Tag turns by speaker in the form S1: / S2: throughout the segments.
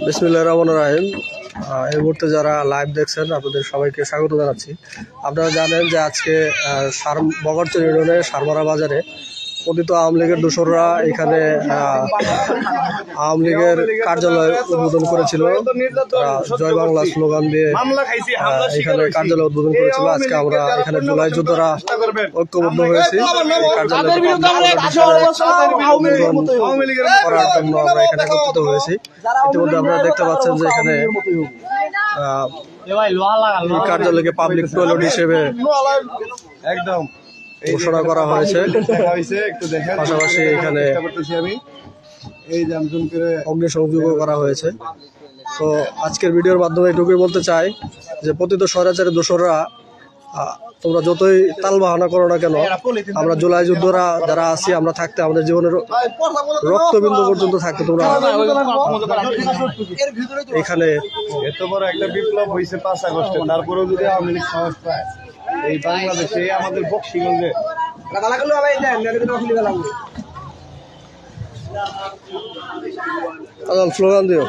S1: বিসমিল্লাহির রহমানির রহিম। এই মুহূর্তে যারা লাইভ দেখছেন আপনাদের সবাইকে স্বাগত জানাচ্ছি। আপনারা জানেন যে আজকে বগরচর ইউনিয়নের সারমারা বাজারে পতিত আওয়ামী লীগের দোসররা এখানে আওয়ামী লীগের কার্যালয় উদ্বোধন করেছিল। জয় বাংলা স্লোগান দিয়ে এখানে কার্যালয় উদ্বোধন করেছিল। আজকে আমরা এখানে জুলাই যোদ্ধারা ঐক্যবদ্ধ হয়েছি করার জন্য আমরা এখানে একত্রিত হয়েছি। ইতিমধ্যে আপনারা দেখতে পাচ্ছেন যে এখানে কার্যালয়কে পাবলিক টয়লেট হিসেবে
S2: একদম
S1: ঘোষণা করা হয়েছে। পাশাপাশি এখানে অগ্নিসংযোগও করা হয়েছে। তো আজকের ভিডিওর মাধ্যমে এটুকুই বলতে চাই যে পতিত স্বৈরাচারের দোসররা তোমরা যতই তাল বাহানা করো না কেন, আমরা জুলাই যোদ্ধারা যারা আছি আমরা থাকতে আমাদের জীবনের রক্তবিন্দু পর্যন্ত থাকতে তোমরা এখানে
S2: এত বড় একটা বিপ্লব হয়েছে 5 আগস্টে, তারপরেও যদি আওয়ামী লীগ সাহস পায় এই বাংলাদেশে আমাদের বক্সিগঞ্জে
S1: স্লোগান দিও।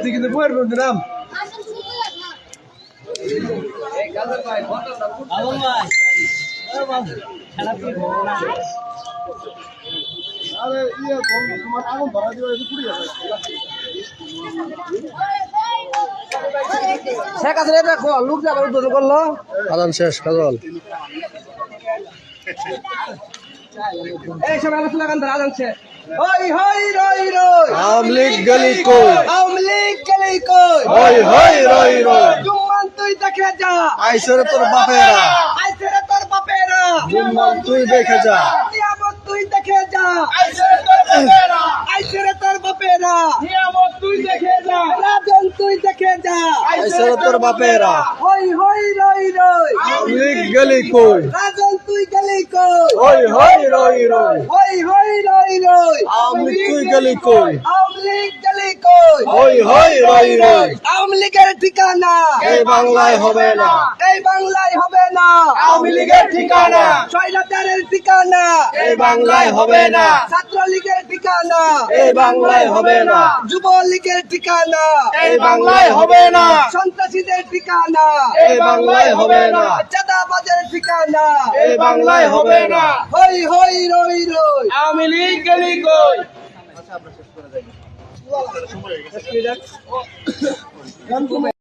S2: তুই কিন্তু বইয়ের নাম
S1: শেখ হাসিনা দেখো লোক যাবে উদ্বোধন করলো। আদান শেষ কাজল আওয়ামী লীগ গলি কই,
S3: আওয়ামী লীগ গলি কই,
S1: হই হই রই রই
S3: জুম্মান তুই দেখে যা,
S1: আইসরে তোর বাপেরা,
S3: আইসরে তোর বাপেরা,
S1: জুম্মান তুই দেখে যা,
S3: নিয়ামত তুই দেখে যা, আইসরে তোর বাপেরা, আইসরে তোর বাপেরা, নিয়ামত তুই দেখে যা, রাজন তুই দেখে যা,
S1: আইসরে তোর বাপেরা,
S3: হই হই রই রই
S1: আওয়ামী লীগ গলি কই,
S3: রাজন তুই গলি কই,
S1: হই হই রই রই
S3: হই হই রই রই
S1: আওয়ামী লীগ তুই গলি কই,
S3: আওয়ামী লীগ গলি কই,
S1: হই হই রই রই
S3: আওয়ামী লীগের ঠিকানা
S1: এই বাংলায় হবে না,
S3: এই বাংলায় হবে না,
S1: আওয়ামী লীগের ঠিকানা
S3: স্বৈরাচারের ঠিকানা
S1: এই বাংলায় হবে না,
S3: ছাত্রলীগের ঠিকানা
S1: এই বাংলায় হবে না,
S3: যুবলীগের ঠিকানা
S1: এই বাংলায় হবে না,
S3: সন্ত্রাসীদের ঠিকানা
S1: এই বাংলায় হবে না,
S3: চাঁদাবাজের ঠিকানা
S1: এই বাংলায় হবে না,
S3: হই হই রই রই
S1: আওয়ামী লীগ গলি কই।